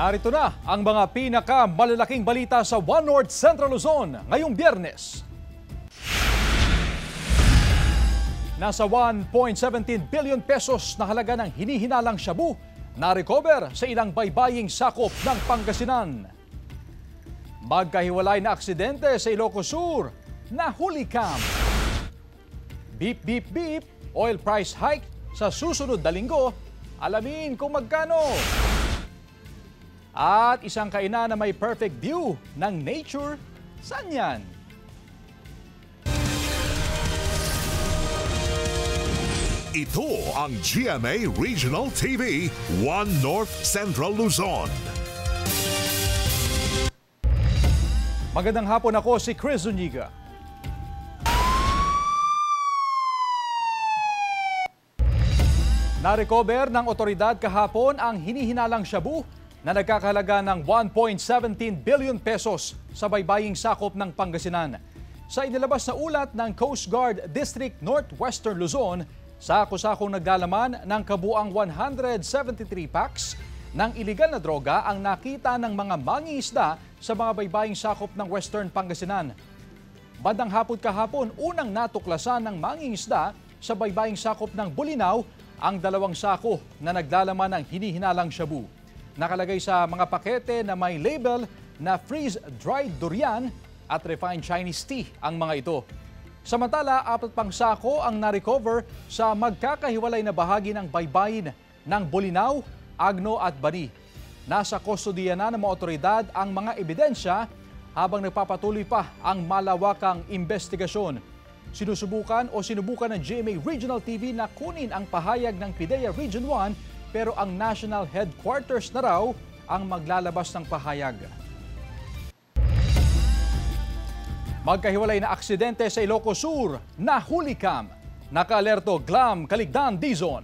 Narito na ang mga pinakamalalaking balita sa One North Central Luzon ngayong Biyernes. Nasa 1.17 billion pesos na halaga ng hinihinalang shabu na-recover sa ilang baybaying sakop ng Pangasinan. Magkahiwalay na aksidente sa Ilocos Sur, nahuli kam. Beep beep beep, oil price hike sa susunod na linggo, alamin kung magkano. At isang kainan na may perfect view ng nature, saan yan? Ito ang GMA Regional TV, One North Central Luzon. Magandang hapon, ako si Chris Zuniga. Na-recover ng otoridad kahapon ang hinihinalang shabu na nagkakahalaga ng 1.17 billion pesos sa baybaying sakop ng Pangasinan. Sa inilabas na ulat ng Coast Guard District Northwestern Luzon, sako-sakong naglalaman ng kabuang 173 packs ng iligal na droga ang nakita ng mga mangingisda sa mga baybaying sakop ng Western Pangasinan. Bandang hapon kahapon, unang natuklasan ng mangingisda sa baybaying sakop ng Bulinaw ang 2 sako na naglalaman ng hinihinalang shabu. Nakalagay sa mga pakete na may label na freeze-dried durian at refined Chinese tea ang mga ito. Samantala, 4 pang sako ang na-recover sa magkakahiwalay na bahagi ng baybayin ng Bulinaw, Agno at Bani. Nasa kustodiya na ng mga otoridad ang mga ebidensya habang nagpapatuloy pa ang malawakang investigasyon. Sinubukan ng GMA Regional TV na kunin ang pahayag ng PIDEA Region 1 pero ang National Headquarters na raw ang maglalabas ng pahayag. Magkahiwalay na aksidente sa Ilocos Sur, nahuli kam. Naka-alerto Glam Caligdan Dizon.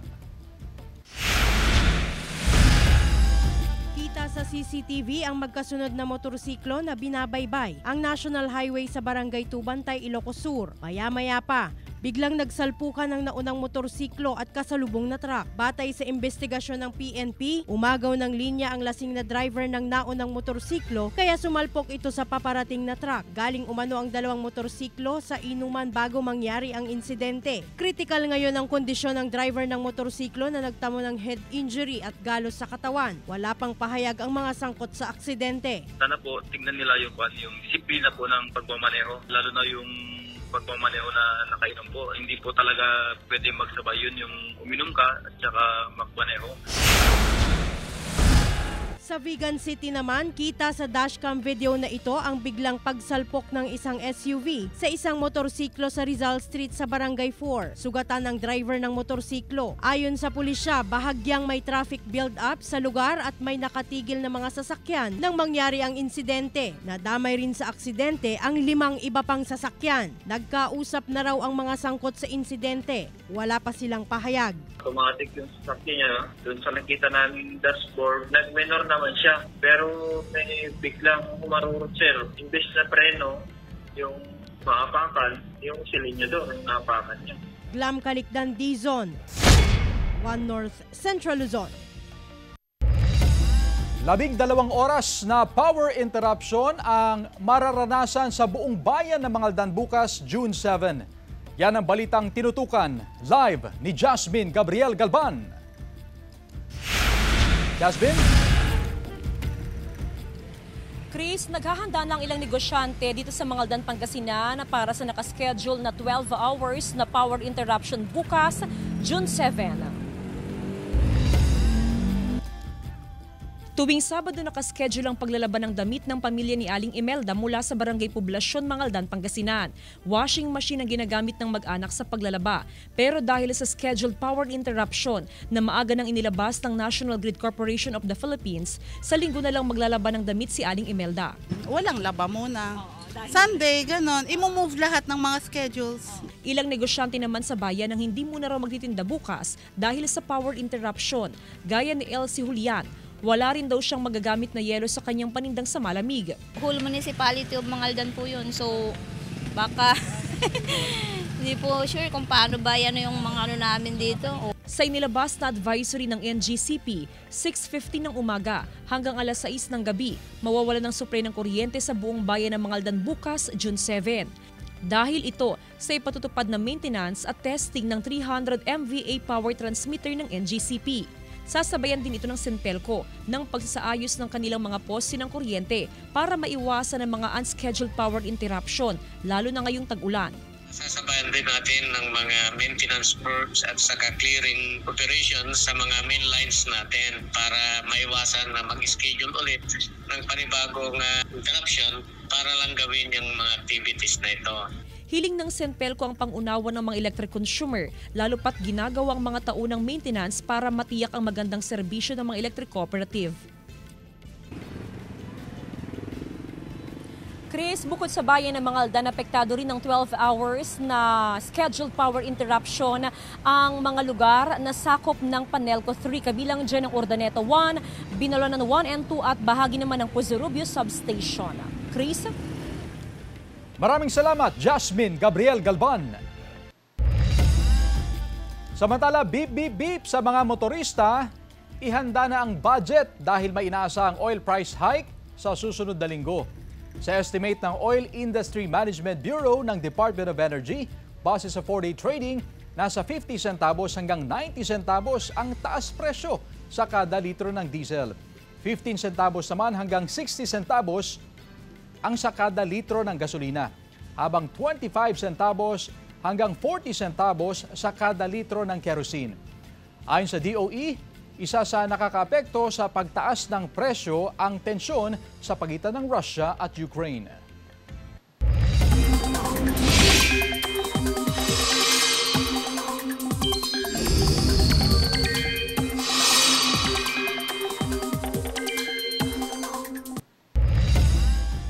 Kita sa CCTV ang magkasunod na motorsiklo na binabaybay ang National Highway sa Barangay Tubantay, Ilocos Sur. Maya-maya pa, biglang nagsalpukan ng naunang motorsiklo at kasalubong na truck. Batay sa investigasyon ng PNP, umagaw ng linya ang lasing na driver ng naunang motorsiklo kaya sumalpok ito sa paparating na truck. Galing umano ang 2 motorsiklo sa inuman bago mangyari ang insidente. Critical ngayon ang kondisyon ng driver ng motorsiklo na nagtamo ng head injury at galos sa katawan. Wala pang pahayag ang mga sangkot sa aksidente. Sana po tingnan nila yung disiplina po ng pagmamaneho, lalo na yung pagmamaneho na nakainom po. Hindi po talaga pwede magsabay yun, yung uminom ka at saka magmaneho. Sa Vigan City naman, kita sa dashcam video na ito ang biglang pagsalpok ng isang SUV sa isang motorsiklo sa Rizal Street sa Barangay 4. Sugatan ng driver ng motorsiklo. Ayon sa pulisya, bahagyang may traffic build-up sa lugar at may nakatigil na mga sasakyan nang mangyari ang insidente. Nadamay rin sa aksidente ang 5 iba pang sasakyan. Nagkausap na raw ang mga sangkot sa insidente. Wala pa silang pahayag. Automatic yung sasakyan niya, doon sa nakita namin dashboard, nag-minor naman siya. Pero may biglang humarurot, sir. Imbes na preno, yung maapakan, yung silin niya doon, yung naapakan niya. Glam Caligdan Dizon, One North Central Luzon. 12 oras na power interruption ang mararanasan sa buong bayan ng Mangaldan bukas, June 7. Yan ang balitang tinutukan live ni Jasmine Gabriel Galban. Jasmine? Chris, naghahanda ng ilang negosyante dito sa Mangaldan, Pangasinan para sa nakaschedule na 12 hours na power interruption bukas, June 7. Tuwing Sabado nakaschedule ang paglalaban ng damit ng pamilya ni Aling Imelda mula sa Barangay Poblasyon, Mangaldan, Pangasinan. Washing machine ang ginagamit ng mag-anak sa paglalaba. Pero dahil sa scheduled power interruption na maaga nang inilabas ng National Grid Corporation of the Philippines, sa linggo na lang maglalaba ng damit si Aling Imelda. Walang laba muna. Sunday, ganon. I-move lahat ng mga schedules. Ilang negosyante naman sa bayan ang hindi muna raw magtitinda bukas dahil sa power interruption. Gaya ni Elsie Julian, wala rin daw siyang magagamit na yelo sa kanyang panindang sa malamig. Whole municipality of Mangaldan po yun. So baka Hindi po sure kung paano ba yan yung mga ano namin dito. Sa inilabas na advisory ng NGCP, 6:50 ng umaga hanggang alas 6 ng gabi, mawawala ng supply ng kuryente sa buong bayan ng Mangaldan bukas, June 7. Dahil ito sa ipatutupad na maintenance at testing ng 300 MVA power transmitter ng NGCP. Sasabayan din ito ng Sintelco ng pagsasaayos ng kanilang mga poste ng kuryente para maiwasan ang mga unscheduled power interruption, lalo na ngayong tag-ulan. Sasabayan din natin ng mga maintenance works at saka clearing operations sa mga main lines natin para maiwasan na mag-schedule ulit ng panibagong interruption para lang gawin yung mga activities na ito. Hiling ng Sintelco ang pangunawa ng mga electric consumer, lalo pat ginagawang mga taunang maintenance para matiyak ang magandang serbisyo ng mga electric cooperative. Chris, bukod sa bayan ng Mangaldan, apektado rin ng 12 hours na scheduled power interruption ang mga lugar na sakop ng Panelco 3, kabilang dyan ng Urdaneta 1, Binalonan 1 and 2 at bahagi naman ng Puzurubio Substation. Chris? Maraming salamat, Jasmine Gabriel Galban. Samantala, beep beep beep sa mga motorista, ihanda na ang budget dahil may inaasahang oil price hike sa susunod na linggo. Sa estimate ng Oil Industry Management Bureau ng Department of Energy, base sa 4-day trading, nasa 50 centavos hanggang 90 centavos ang taas presyo sa kada litro ng diesel. 15 centavos naman hanggang 60 centavos ang sa kada litro ng gasolina, habang 25 centavos hanggang 40 centavos sa kada litro ng kerosene. Ayon sa DOE, isa sa nakakaapekto sa pagtaas ng presyo ang tensyon sa pagitan ng Russia at Ukraine.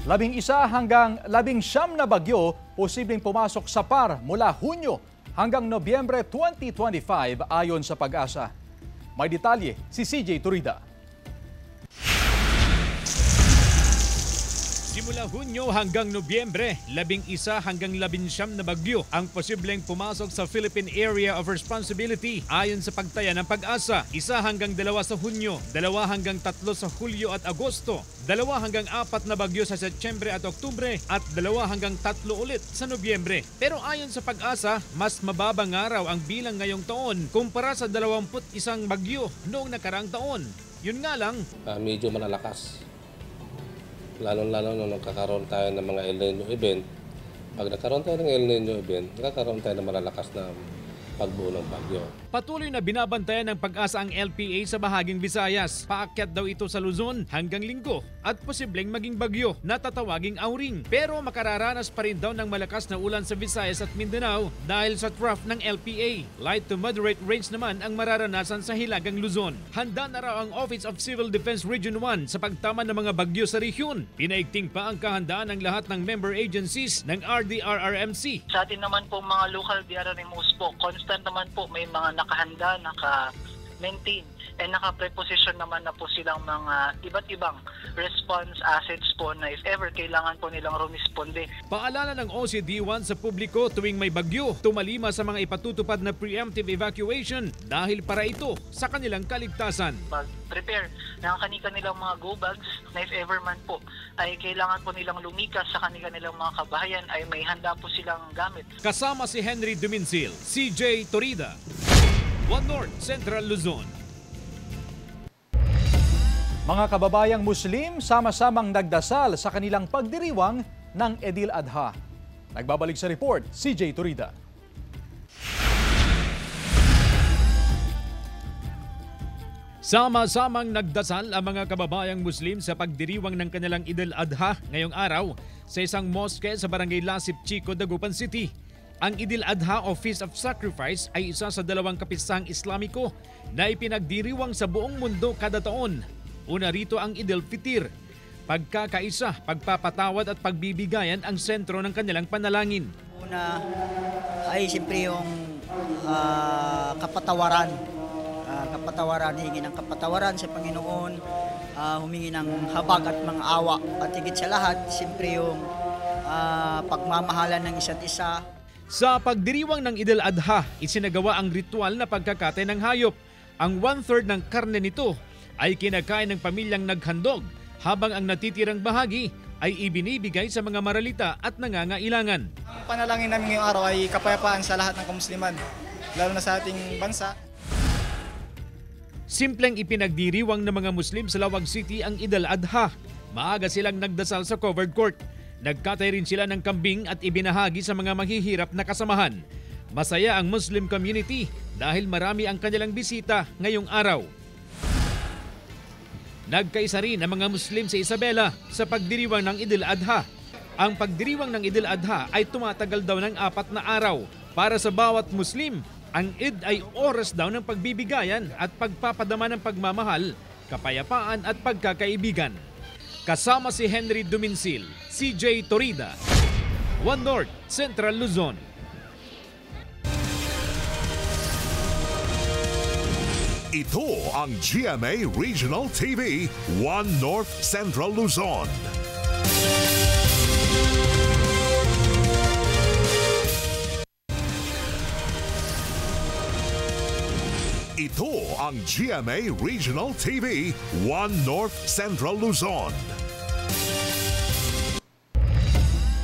Labing-isa hanggang 19 na bagyo posibleng pumasok sa PAR mula Hunyo hanggang Nobyembre 2025 ayon sa Pag-asa. May detalye si CJ Turida. Simula Hunyo hanggang Nobyembre, 11 hanggang 19 na bagyo ang posibleng pumasok sa Philippine Area of Responsibility ayon sa pagtaya ng Pag-asa. 1 hanggang 2 sa Hunyo, 2 hanggang 3 sa Hulyo at Agosto, 2 hanggang 4 na bagyo sa Setyembre at Oktubre at 2 hanggang 3 ulit sa Nobyembre. Pero ayon sa Pag-asa, mas mababang araw ang bilang ngayong taon kumpara sa 21 bagyo noong nakaraang taon. Yun nga lang, medyo malalakas. Lalo-lalo nung nagkakaroon tayo ng mga El Nino event. Pag nagkaroon tayo ng El Nino event, nagkakaroon tayo ng malalakas na pagbuo ng bagyo. Patuloy na binabantayan ng Pag-asa ang LPA sa bahaging Visayas. Paakyat daw ito sa Luzon hanggang Linggo at posibleng maging bagyo na tatawaging Auring. Pero makararanas pa rin daw ng malakas na ulan sa Visayas at Mindanao dahil sa trough ng LPA. Light to moderate rains naman ang mararanasan sa Hilagang Luzon. Handa na raw ang Office of Civil Defense Region 1 sa pagtama ng mga bagyo sa rehiyon. Pinaigting pa ang kahandaan ng lahat ng member agencies ng RDRRMC. Sa atin naman po mga local DRRMOs po, constant naman po may mga nakahanda, naka-maintain, and naka-preposition naman na po silang mga iba't ibang response assets po na if ever kailangan po nilang rumisponde. Paalala ng OCD1 sa publiko tuwing may bagyo, tumalima sa mga ipatutupad na preemptive evacuation dahil para ito sa kanilang kaligtasan. Mag-prepare ng kanilang mga go bags na if ever man po ay kailangan po nilang lumikas sa kanilang mga kabahayan ay may handa po silang gamit. Kasama si Henry Duminsil, CJ Turida, One North Central Luzon. Mga kababayang Muslim sama-samang nagdasal sa kanilang pagdiriwang ng Eid al-Adha. Nagbabalik sa report, CJ Turida. Sama-samang nagdasal ang mga kababayang Muslim sa pagdiriwang ng kanilang Eid al-Adha ngayong araw sa isang mosque sa Barangay Lasip Chico, Dagupan City. Ang Eid al-Adha o Feast of Sacrifice ay isa sa 2 kapistahang Islamiko na ipinagdiriwang sa buong mundo kada taon. Una rito ang Eid al-Fitr. Pagkakaisa, pagpapatawad at pagbibigayan ang sentro ng kanilang panalangin. Una ay siyempre yung kapatawaran. Hingi ng kapatawaran sa Panginoon, humingi ng habag at mga awa. At higit sa lahat, siyempre yung pagmamahalan ng isa't isa. Sa pagdiriwang ng Eid al-Adha, isinagawa ang ritual na pagkakatay ng hayop. Ang 1/3 ng karne nito ay kinakain ng pamilyang naghandog, habang ang natitirang bahagi ay ibinibigay sa mga maralita at nangangailangan. Ang panalangin namin ngayong araw ay kapayapaan sa lahat ng kamusliman, lalo na sa ating bansa. Simpleng ipinagdiriwang ng mga Muslim sa Lawag City ang Eid al-Adha. Maaga silang nagdasal sa covered court. Nagkatay rin sila ng kambing at ibinahagi sa mga maghihirap na kasamahan. Masaya ang Muslim community dahil marami ang kanilang bisita ngayong araw. Nagkaisa rin ang mga Muslim sa Isabela sa pagdiriwang ng Eid al-Adha. Ang pagdiriwang ng Eid al-Adha ay tumatagal daw ng 4 na araw. Para sa bawat Muslim, ang Eid ay oras daw ng pagbibigayan at pagpapadama ng pagmamahal, kapayapaan at pagkakaibigan. Kasama si Henry Duminsil, CJ Torida, One North, Central Luzon. Ito ang GMA Regional TV, One North, Central Luzon. Ito ang GMA Regional TV, One North, Central Luzon.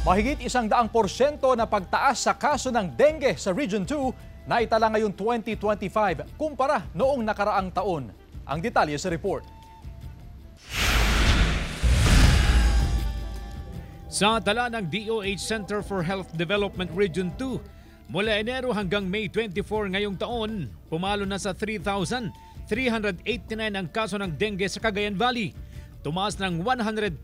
Mahigit 100% na pagtaas sa kaso ng dengue sa Region 2 na itala ngayong 2025 kumpara noong nakaraang taon. Ang detalye sa report. Sa tala ng DOH Center for Health Development Region 2, mula Enero hanggang May 24 ngayong taon, pumalo na sa 3,389 ang kaso ng dengue sa Cagayan Valley. Tumaas ng 102%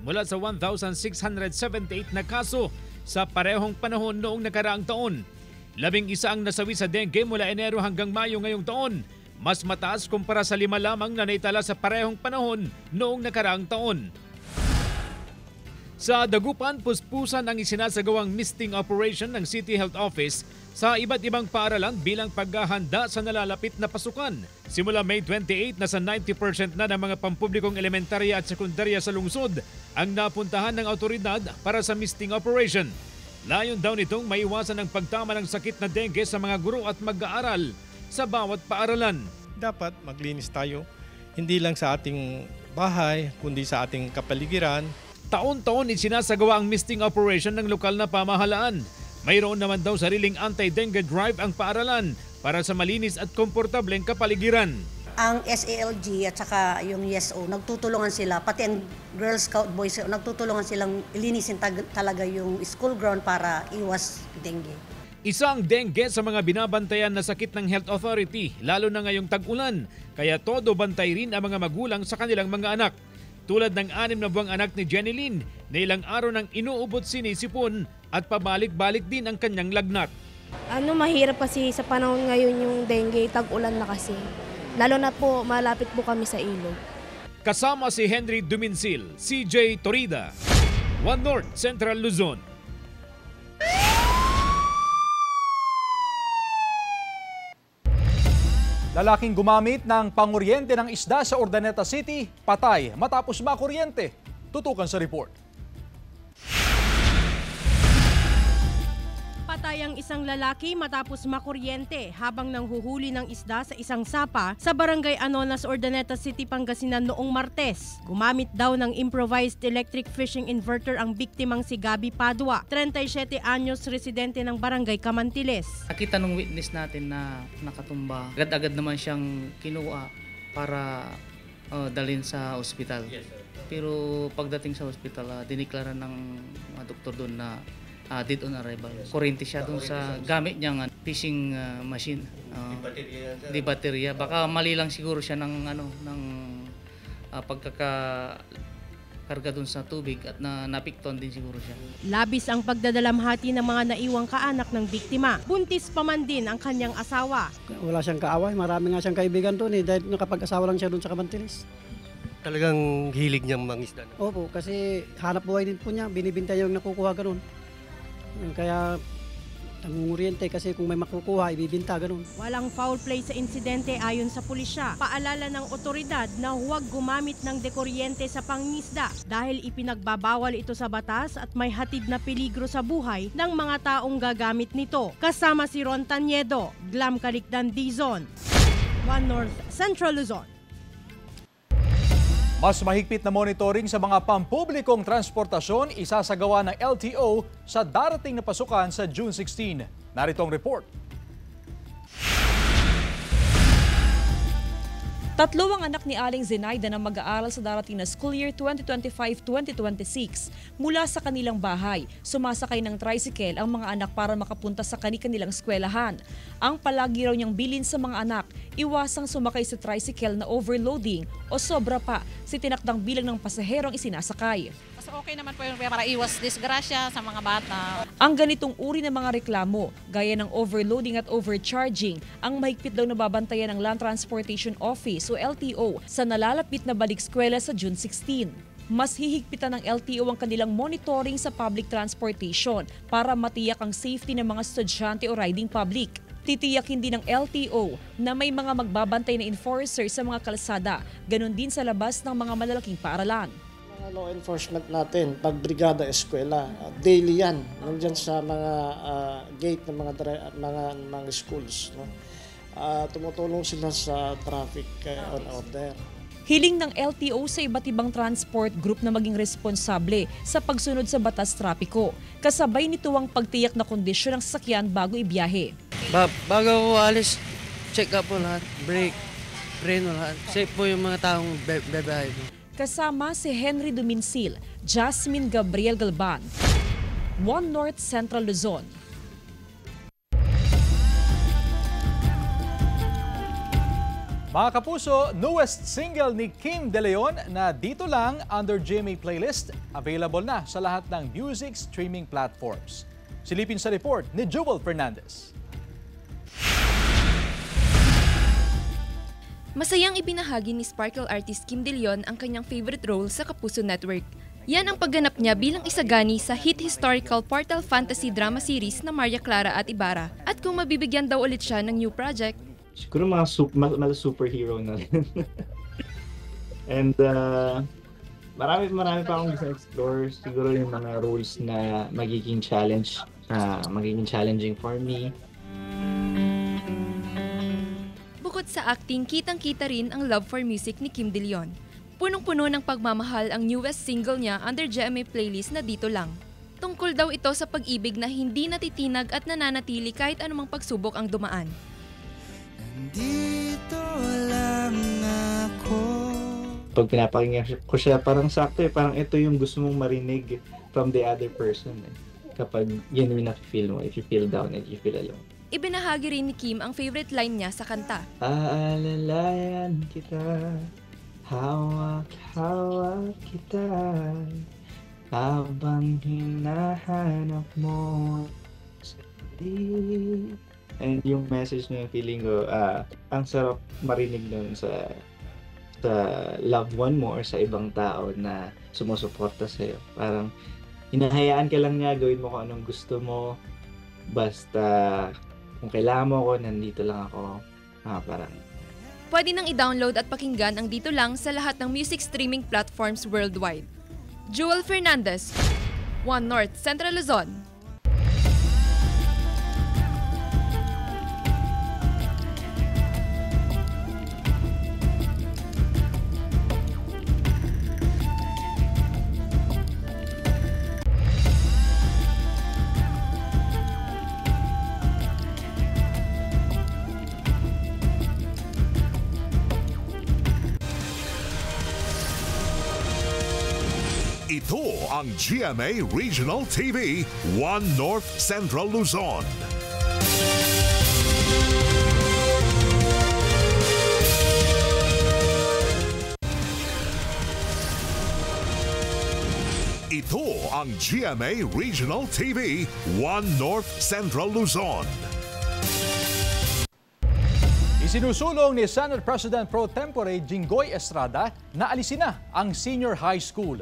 mula sa 1,678 na kaso sa parehong panahon noong nakaraang taon. 11 ang nasawi sa dengue mula Enero hanggang Mayo ngayong taon. Mas mataas kumpara sa 5 lamang na naitala sa parehong panahon noong nakaraang taon. Sa Dagupan, puspusan ang isinasagawang misting operation ng City Health Office sa iba't ibang paaralan bilang paghahanda sa nalalapit na pasukan. Simula May 28, nasa 90% na ng mga pampublikong elementarya at sekundarya sa lungsod ang napuntahan ng autoridad para sa misting operation. Layon daw nitong maiwasan ang pagtama ng sakit na dengue sa mga guro at mag-aaral sa bawat paaralan. Dapat maglinis tayo, hindi lang sa ating bahay, kundi sa ating kapaligiran. Taon-taon isinasagawa ang misting operation ng lokal na pamahalaan. Mayroon naman daw sariling anti-dengue drive ang paaralan para sa malinis at komportableng kapaligiran. Ang SALG at saka yung YESO, nagtutulungan sila, pati ang Girl Scout Boys, nagtutulungan silang linisin talaga yung school ground para iwas dengue. Isang dengue sa mga binabantayan na sakit ng Health Authority, lalo na ngayong tag-ulan, kaya todo bantay rin ang mga magulang sa kanilang mga anak. Tulad ng 6 na buwang anak ni Jenny Lynn na ilang araw nang inuubot sinisipon at pabalik-balik din ang kanyang lagnat. Mahirap kasi sa panahon ngayon yung dengue, tag-ulan na kasi. Lalo na po, malapit po kami sa ilog. Kasama si Henry Duminsil, CJ Torida, One North, Central Luzon. Lalaking gumamit ng panguryente ng isda sa Urdaneta City, patay matapos makuryente. Tutukan sa report. Patay ang isang lalaki matapos makuryente habang nanghuhuli ng isda sa isang sapa sa Barangay Anonas, Urdaneta City, Pangasinan noong Martes. Gumamit daw ng improvised electric fishing inverter ang biktimang si Gabi Padua, 37 anyos, residente ng Barangay Camantiles. Nakita nung witness natin na nakatumba, agad-agad naman siyang kinuha para dalhin sa ospital. Pero pagdating sa ospital, diniklara ng mga doktor doon na dead on arrival. Kurente siya doon sa gamit niyang fishing machine. Di baterya. Baka mali lang siguro siya ng pagkakakarga doon sa tubig at napikton din siguro siya. Labis ang pagdadalamhati ng mga naiwang kaanak ng biktima. Buntis pa man din ang kanyang asawa. Wala siyang kaaway. Marami nga siyang kaibigan doon dahil nakapag-asawa lang siya doon sa Camantiles. Talagang hilig niyang mangisda. Opo, kasi hanap buhay din po niya. Binibinta niya yung nakukuha ganoon. Kaya Nangunguryente kasi kung may makukuha, ibibinta, ganun. Walang foul play sa insidente ayon sa pulisya. Paalala ng otoridad na huwag gumamit ng dekuryente sa pangingisda dahil ipinagbabawal ito sa batas at may hatid na peligro sa buhay ng mga taong gagamit nito. Kasama si Ron Tanyedo, Glam Calicdan, Dizon, One North Central Luzon. Mas mahigpit na monitoring sa mga pampublikong transportasyon isasagawa ng LTO sa darating na pasukan sa June 16. Narito ang report. Tatlo ang anak ni Aling Zenaida na mag-aaral sa darating na school year 2025-2026. Mula sa kanilang bahay, sumasakay ng tricycle ang mga anak para makapunta sa kanilang eskwelahan. Ang palagi raw niyang bilin sa mga anak, iwasang sumakay sa tricycle na overloading o sobra pa si tinakdang bilang ng pasaherong isinasakay. Mas okay naman po yung para iwas disgrasya sa mga bata. Ang ganitong uri ng mga reklamo, gaya ng overloading at overcharging, ang mahigpit daw nababantayan ng Land Transportation Office o LTO sa nalalapit na balik-eskwela sa June 16. Mas hihigpitan ng LTO ang kanilang monitoring sa public transportation para matiyak ang safety ng mga estudyante o riding public. Titiyakin din ng LTO na may mga magbabantay na enforcer sa mga kalsada, ganun din sa labas ng mga malalaking paaralan. Law enforcement natin, pag brigada eskwela, daily yan, nandiyan sa mga gate ng mga schools. No? Tumutulong sila sa traffic on order. Hiling ng LTO sa iba't ibang transport group na maging responsable sa pagsunod sa batas trapiko. Kasabay nito ang pagtiyak na kondisyon ng sasakyan bago ibiyahe. Bago ako alis, check up po lahat, brake, preno lahat. Safe po yung mga taong bebahay po. Kasama si Henry Duminsil, Jasmine Gabriel Galban, One North Central Luzon. Mga kapuso, newest single ni Kim De Leon na Dito Lang under GMA Playlist, available na sa lahat ng music streaming platforms. Silipin sa report ni Jewel Fernandez. Masayang ibinahagi ni Sparkle artist Kim De Leon ang kanyang favorite role sa Kapuso Network. Yan ang pagganap niya bilang isagani sa hit historical portal fantasy drama series na Maria Clara at Ibarra. At kung mabibigyan daw ulit siya ng new project, siguro mga superhero na rin. And marami pa akong gusto explore. Siguro yung mga roles na magiging challenging for me. Bukod sa acting, kitang-kita rin ang love for music ni Kim De Leon. Punong-puno ng pagmamahal ang newest single niya under GMA Playlist na Dito Lang. Tungkol daw ito sa pag-ibig na hindi natitinag at nananatili kahit anumang pagsubok ang dumaan. Dito lang ako. Pag pinapakinggan ko siya, parang sakto parang ito yung gusto mong marinig from the other person. Kapag yun yung na-feel mo, if you feel down and you feel alone. Ibinahagi rin ni Kim ang favorite line niya sa kanta. Aalalayan kita, hawak-hawak kita, habang hinahanap mo sa di. And yung message niya, feeling ko, ang sarap marinig nun sa loved one mo or sa ibang tao na sumusuporta sa'yo. Parang hinahayaan ka lang niya, gawin mo kung anong gusto mo, basta kung kailangan mo ako, nandito lang ako. Parang. Pwede nang i-download at pakinggan ang Dito Lang sa lahat ng music streaming platforms worldwide. Jewel Fernandez, One North Central Luzon. Ito ang GMA Regional TV, One North Central Luzon. Ito ang GMA Regional TV, One North Central Luzon. Isinusulong ni Senate President Pro Tempore Jinggoy Estrada na alisin na ang senior high school.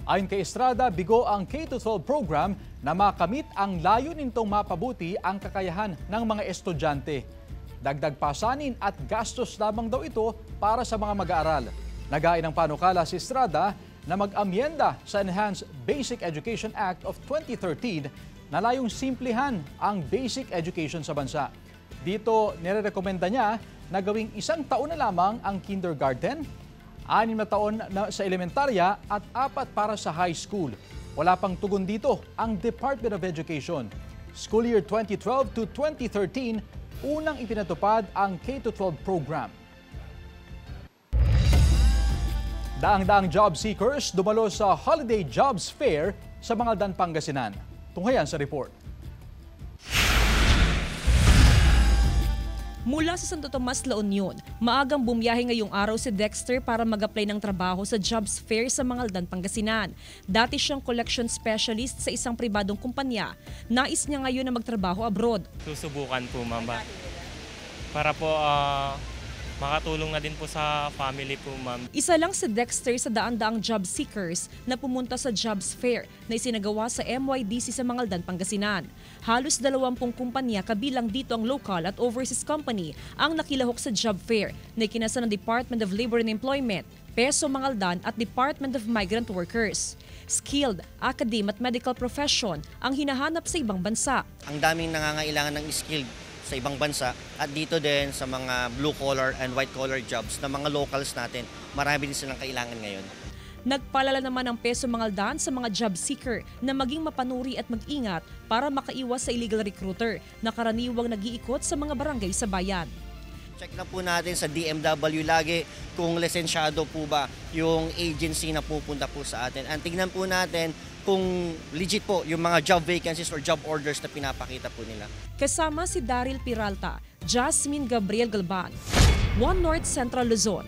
Ayon kay Estrada, bigo ang K-12 program na makamit ang layunin nitong mapabuti ang kakayahan ng mga estudyante. Dagdag pasanin at gastos lamang daw ito para sa mga mag-aaral. Nagain ng panukala si Estrada na mag-amyenda sa Enhanced Basic Education Act of 2013 na layong simplihan ang basic education sa bansa. Dito, nirerekomenda niya na gawing 1 taon na lamang ang kindergarten, 6 na taon sa elementarya at 4 para sa high school. Wala pang tugon dito ang Department of Education. School year 2012 to 2013, unang ipinatupad ang K-12 program. Daang-daang job seekers dumalo sa Holiday Jobs Fair sa Mangaldan, Pangasinan. Tunghayan sa report. Mula sa Santo Tomas, La Union, maagang bumiyahe ngayong araw si Dexter para mag-apply ng trabaho sa Jobs Fair sa Mangaldan, Pangasinan. Dati siyang collection specialist sa isang pribadong kumpanya. Nais niya ngayon na magtrabaho abroad. Susubukan po, ma'am. Para po makatulong na din po sa family po, ma'am. Isa lang si Dexter sa daan-daang job seekers na pumunta sa Jobs Fair na isinagawa sa MYDC sa Mangaldan, Pangasinan. Halos 20 kumpanya kabilang dito ang local at overseas company ang nakilahok sa job fair na ikinasa ng Department of Labor and Employment, PESO Mangaldan at Department of Migrant Workers. Skilled, academic at medical profession ang hinahanap sa ibang bansa. Ang daming nangangailangan ng skilled sa ibang bansa at dito din sa mga blue collar and white collar jobs na mga locals natin, marami din silang kailangan ngayon. Nagpalala naman ang PESO Mangaldan sa mga job seeker na maging mapanuri at mag-ingat para makaiwas sa illegal recruiter na karaniwang nag-iikot sa mga barangay sa bayan. Check na po natin sa DMW lagi kung lisensyado po ba yung agency na pupunta po sa atin. Ang tignan po natin kung legit po yung mga job vacancies or job orders na pinapakita po nila. Kasama si Daryl Peralta, Jasmine Gabriel Galban, One North Central Luzon.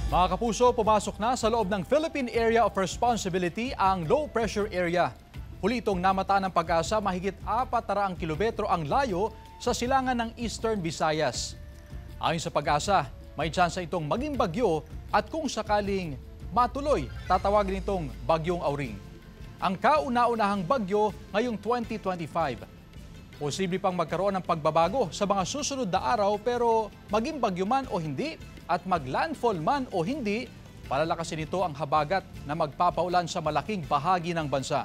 Mga kapuso, pumasok na sa loob ng Philippine Area of Responsibility ang low pressure area. Huli itong namataan ng Pag-asa, mahigit 400 kilometro ang layo sa silangan ng Eastern Visayas. Ayon sa Pag-asa, may tsansa itong maging bagyo at kung sakaling matuloy, tatawagin itong Bagyong Auring. Ang kauna-unahang bagyo ngayong 2025. Posible pang magkaroon ng pagbabago sa mga susunod na araw pero maging bagyo man o hindi at mag-landfall man o hindi, palalakasin ito ang habagat na magpapaulan sa malaking bahagi ng bansa.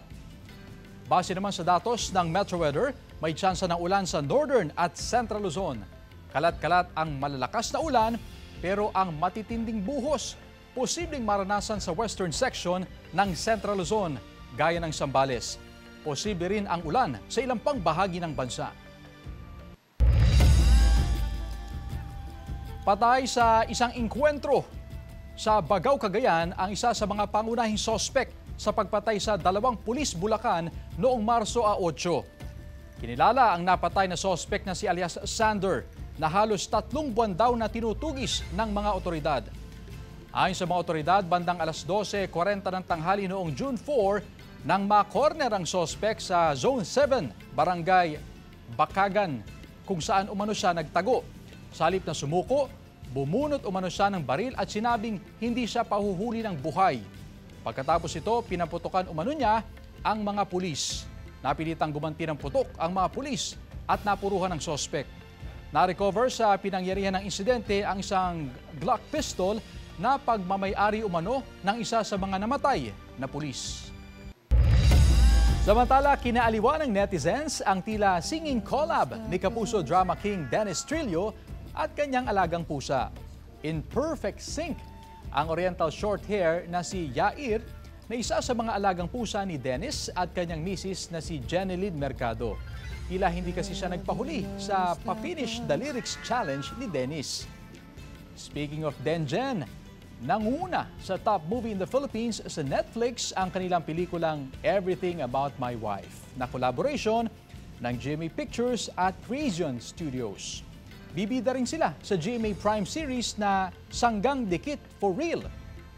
Base naman sa datos ng Metro Weather, may tsansa ng ulan sa Northern at Central Luzon. Kalat-kalat ang malalakas na ulan pero ang matitinding buhos posibleng maranasan sa western section ng Central Luzon, gaya ng Zambales. Posible rin ang ulan sa ilang pang bahagi ng bansa. Patay sa isang inkwentro sa Bagao, Cagayan ang isa sa mga pangunahing sospek sa pagpatay sa 2 pulis Bulacan noong Marso 8. Kinilala ang napatay na sospek na si alias Sander na halos 3 buwan daw na tinutugis ng mga otoridad. Ayon sa mga otoridad, bandang alas 12:40 ng tanghali noong June 4 nang ma-corner ang sospek sa Zone 7, Barangay Bakagan, kung saan umano siya nagtago. Sa halip na sumuko, bumunot umano siya ng baril at sinabing hindi siya pahuhuli ng buhay. Pagkatapos ito, pinaputukan umano niya ang mga pulis. Napilitang gumanti ng putok ang mga pulis at napuruhan ng sospek. Na-recover sa pinangyarihan ng insidente ang isang Glock pistol na pagmamay-ari umano ng isa sa mga namatay na pulis. Samantala, kinaaliwan ng netizens ang tila singing collab ni Kapuso Drama King Dennis Trillo at kanyang alagang pusa. In perfect sync ang oriental short hair na si Yair na isa sa mga alagang pusa ni Dennis at kanyang misis na si Jeneline Mercado. Tila hindi kasi siya nagpahuli sa Pa-Finish the Lyrics Challenge ni Dennis. Speaking of Denjen, nanguna sa top movie in the Philippines sa Netflix ang kanilang pelikulang Everything About My Wife na collaboration ng GMA Pictures at Creation Studios. Bibida rin sila sa GMA Prime series na Sanggang Dikit for Real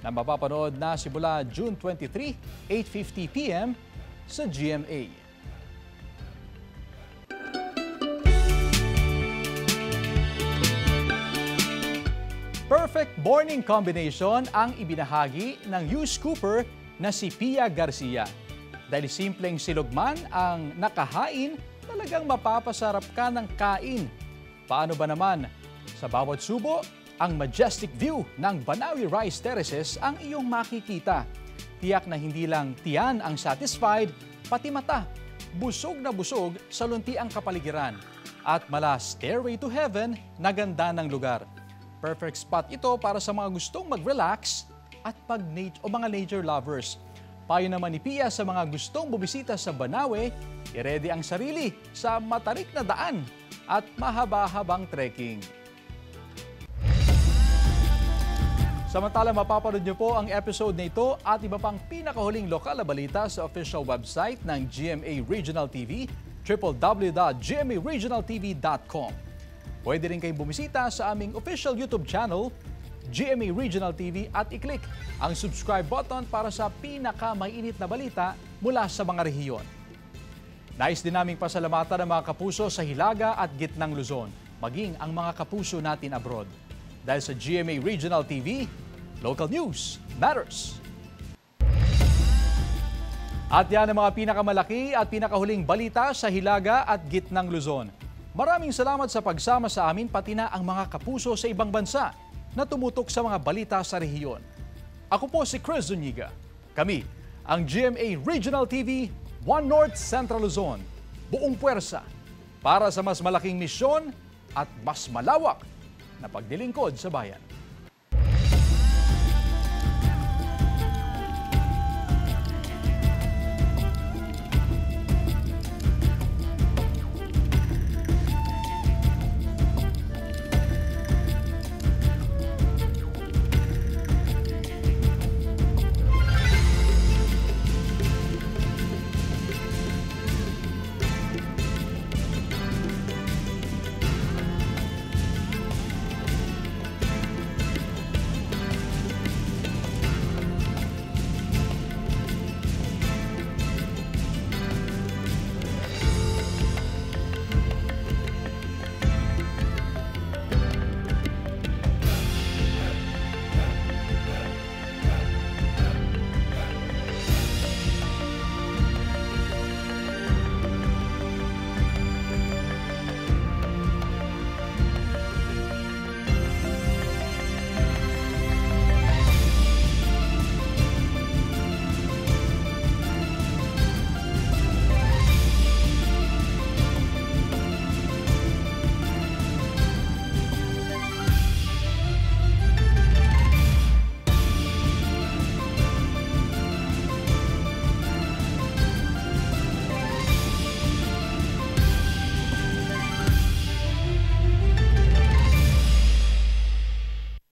na mapapanood na simula June 23, 8:50 p.m. sa GMA. Perfect morning combination ang ibinahagi ng news scooper na si Pia Garcia. Dahil simpleng silogman ang nakahain, talagang mapapasarap ka ng kain. Paano ba naman? Sa bawat subo, ang majestic view ng Banawi Rice Terraces ang iyong makikita. Tiyak na hindi lang tiyan ang satisfied, pati mata. Busog na busog sa lunti ang kapaligiran. At mala stairway to heaven na ganda ng lugar. Perfect spot ito para sa mga gustong mag-relax at mga nature lovers. Payo naman ni Pia sa mga gustong bubisita sa Banawe, i-ready ang sarili sa matarik na daan at mahaba-habang trekking. Samantala, mapapanood niyo po ang episode na ito at iba pang pinakahuling lokal na balita sa official website ng GMA Regional TV, www.gmaregionaltv.com. Pwede rin kayong bumisita sa aming official YouTube channel, GMA Regional TV, at i-click ang subscribe button para sa pinakamainit na balita mula sa mga rehiyon. Nais din naming pasalamatan ang mga kapuso sa Hilaga at Gitnang Luzon, maging ang mga kapuso natin abroad. Dahil sa GMA Regional TV, local news matters. At yan ang mga pinakamalaki at pinakahuling balita sa Hilaga at Gitnang Luzon. Maraming salamat sa pagsama sa amin, pati na ang mga kapuso sa ibang bansa na tumutok sa mga balita sa rehiyon. Ako po si Chris Zuniga. Kami ang GMA Regional TV, One North Central Luzon. Buong puwersa para sa mas malaking misyon at mas malawak na paglilingkod sa bayan.